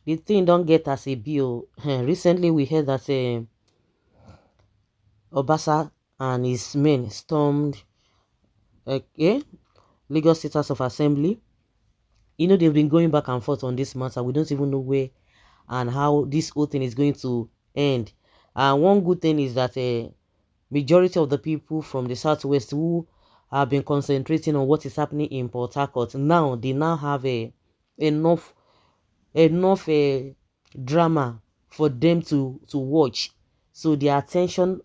the thing don't get as a bill. Recently, we heard that Obasa and his men stormed Lagos State House of Assembly. They've been going back and forth on this matter. We don't even know where and how this whole thing is going to end. And one good thing is that majority of the people from the southwest who have been concentrating on what is happening in Port Harcourt, now they now have enough drama for them to watch. So their attentions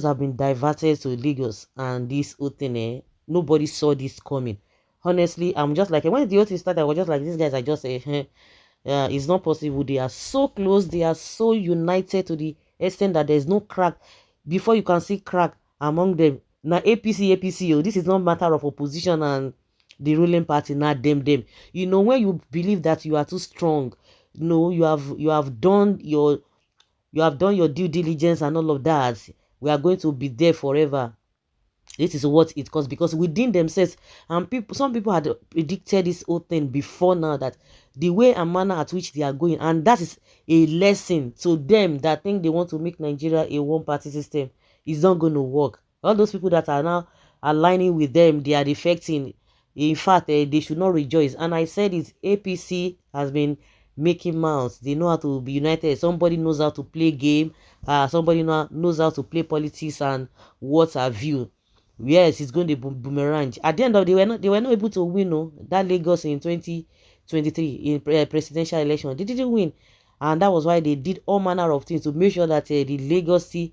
have been diverted to Lagos and this whole thing. Nobody saw this coming. Honestly, I'm just like, when the whole thing started, I was just like, these guys are just it's not possible. They are so close, they are so united to the extent that there's no crack. Before you can see crack among them, now APC, oh, this is not matter of opposition and the ruling party, not them. When you believe that you are too strong, you have done your due diligence and all of that, we are going to be there forever. This is what it costs, because within themselves, and some people had predicted this whole thing before now, that the way and manner at which they are going, and that is a lesson to them that think they want to make Nigeria a one-party system, is not going to work. All those people that are now aligning with them, they are defecting. In fact, they should not rejoice. And I said it, APC has been making mouths. They know how to be united. Somebody knows how to play game. Somebody knows how to play politics and what have you. Yes, it's going to boomerang. At the end of the day, they were not able to win that Lagos in 2023 in presidential election. They didn't win, and that was why they did all manner of things to make sure that the Lagos the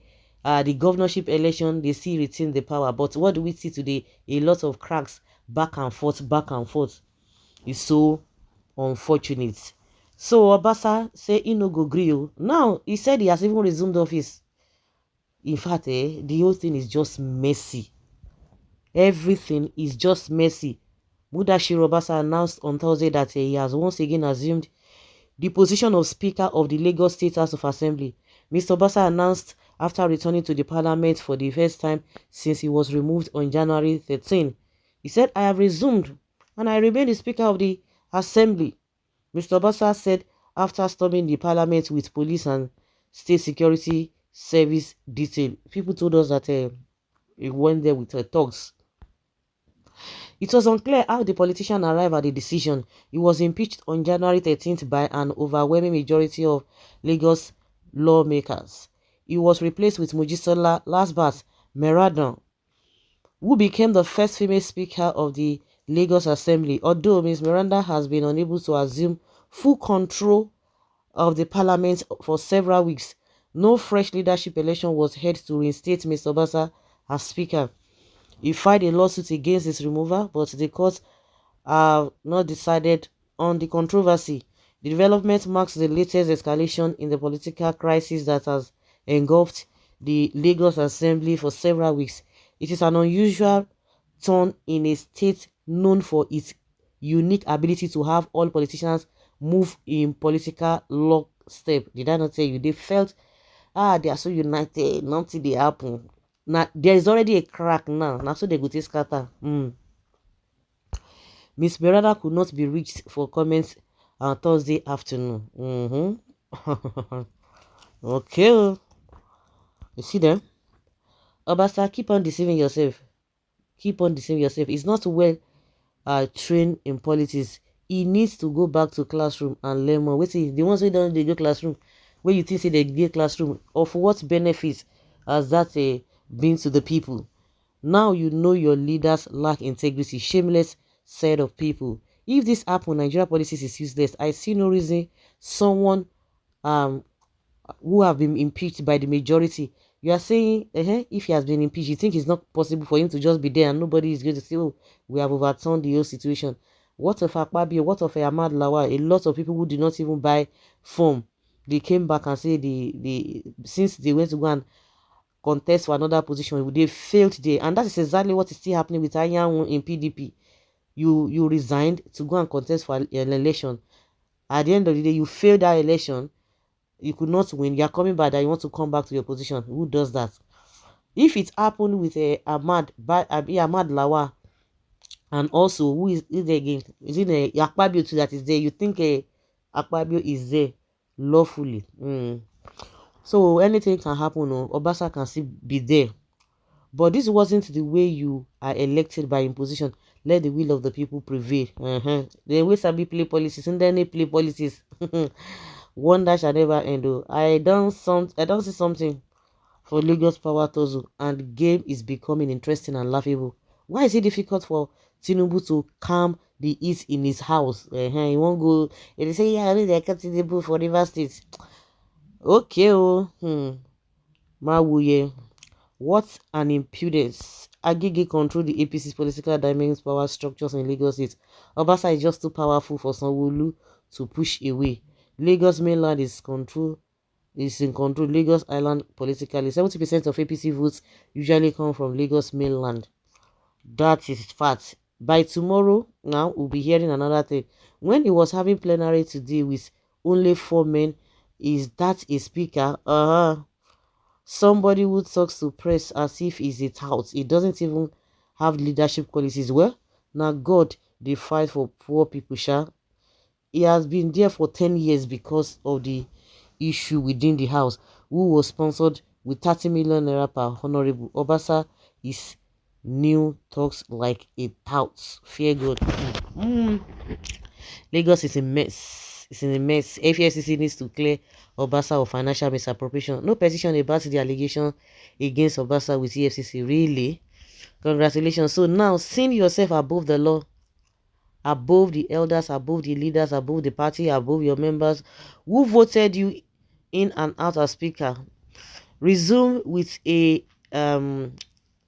governorship election, they still retain the power. But what do we see today? A lot of cracks, back and forth. It's so unfortunate. So Obasa say he no go gree. Now he said he has even resumed office. In fact, the whole thing is just messy. Everything is just messy. Mudashiru Obasa announced on Thursday that he has once again assumed the position of Speaker of the Lagos State House of Assembly. Mr. Obasa announced after returning to the parliament for the first time since he was removed on January 13. He said, "I have resumed and I remain the Speaker of the Assembly." Mr. Obasa said after storming the parliament with police and state security service detail. People told us that he went there with thugs. It was unclear how the politician arrived at the decision. He was impeached on January 13th by an overwhelming majority of Lagos lawmakers. He was replaced with Mojisola Lasbat Meradan, who became the first female speaker of the Lagos Assembly, although Ms. Miranda has been unable to assume full control of the parliament for several weeks. No fresh leadership election was held to reinstate Mr. Obasa as speaker. He filed a lawsuit against his removal, but the courts have not decided on the controversy. The development marks the latest escalation in the political crisis that has engulfed the Lagos Assembly for several weeks. It is an unusual turn in a state known for its unique ability to have all politicians move in political lockstep. Did I not tell you? They felt, they are so united, nothing they happen. Now there is already a crack now. Now so they go to scatter. Miss Berada could not be reached for comments on Thursday afternoon. Okay. You see them? Obasa, keep on deceiving yourself. Keep on deceiving yourself. It's not well trained in politics. He needs to go back to classroom and learn more. Wait, the ones who don't they go classroom, where you think say they get classroom, of what benefits has that been to the people? Now you know your leaders lack integrity, shameless set of people. If this happen, Nigeria policies is useless. I see no reason someone who have been impeached by the majority. You are saying, if he has been impeached, you think it's not possible for him to just be there and nobody is going to say, oh, we have overturned the whole situation. What of Akpabio? What of Ahmad Lawal? A lot of people who did not even buy form, they came back and say since they went to go and contest for another position, they failed there. And that is exactly what is still happening with Anyanwu in PDP. You resigned to go and contest for an election. At the end of the day, you failed that election. You could not win. You are coming back that you want to come back to your position. Who does that? If it happened with Ahmad Lawal, and also who is there again? Is it Akpabio too that is there? You think Akpabio is there lawfully. So anything can happen. Obasa can still be there. But this wasn't the way you are elected by imposition. Let the will of the people prevail. The way Sabi play policies, and then they play policies. Wonder shall never end. Oh. I don't see something for Lagos Power Tussle, and the game is becoming interesting and laughable. Why is it difficult for Tinubu to calm the heat in his house? He won't go. They say, yeah, only they're accountable for River State. Okay, oh, Mawuye. What an impudence. Agege control the APC's political dynamics power structures in Lagos State. Obasa is just too powerful for Sanwo-Olu to push away. Lagos mainland is in control. Lagos Island politically. 70% of APC votes usually come from Lagos mainland. That is fact. By tomorrow, now we'll be hearing another thing. When he was having plenary today with only 4 men, is that a speaker? Somebody who talks to press as if he's a tout. He doesn't even have leadership qualities. Well, now God, they fight for poor people, sha. He has been there for 10 years because of the issue within the house, who was sponsored with 30 million naira per honorable. Obasa is new, talks like a tout. Fear God. Lagos is a mess. It's in a mess. FFCC needs to clear Obasa of financial misappropriation. No petition about the allegation against Obasa with EFCC. Really? Congratulations. So now, seeing yourself above the law, above the elders, above the leaders, above the party, above your members who voted you in and out as speaker, resume with a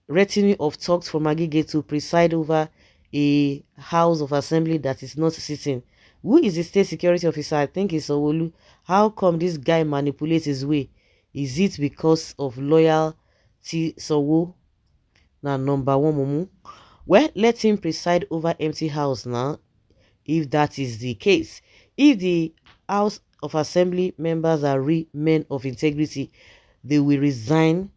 retinue of talks from Agege to preside over a house of assembly that is not sitting. Who is the state security officer? I think it's Owolu. How come this guy manipulates his way? Is it because of loyalty? So now number one mumu. Well, let him preside over empty house now, if that is the case. If the House of Assembly members are real men of integrity, they will resign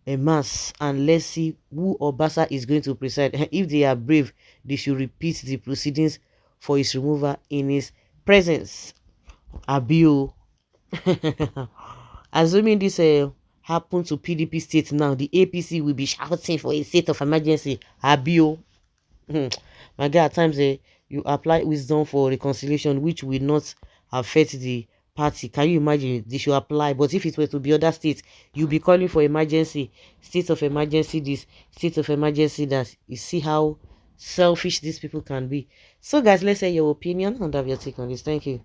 en masse, and let's see who Obasa is going to preside. If they are brave, they should repeat the proceedings for his removal in his presence. Abio. Assuming this happen to PDP state now, the APC will be shouting for a state of emergency. Abio. My guy, at times you apply wisdom for reconciliation, which will not affect the party. Can you imagine? They should apply. But if it were to be other states, you'll be calling for emergency, state of emergency this, state of emergency that. You see how selfish these people can be. So guys, let's say your opinion and have your take on this. Thank you.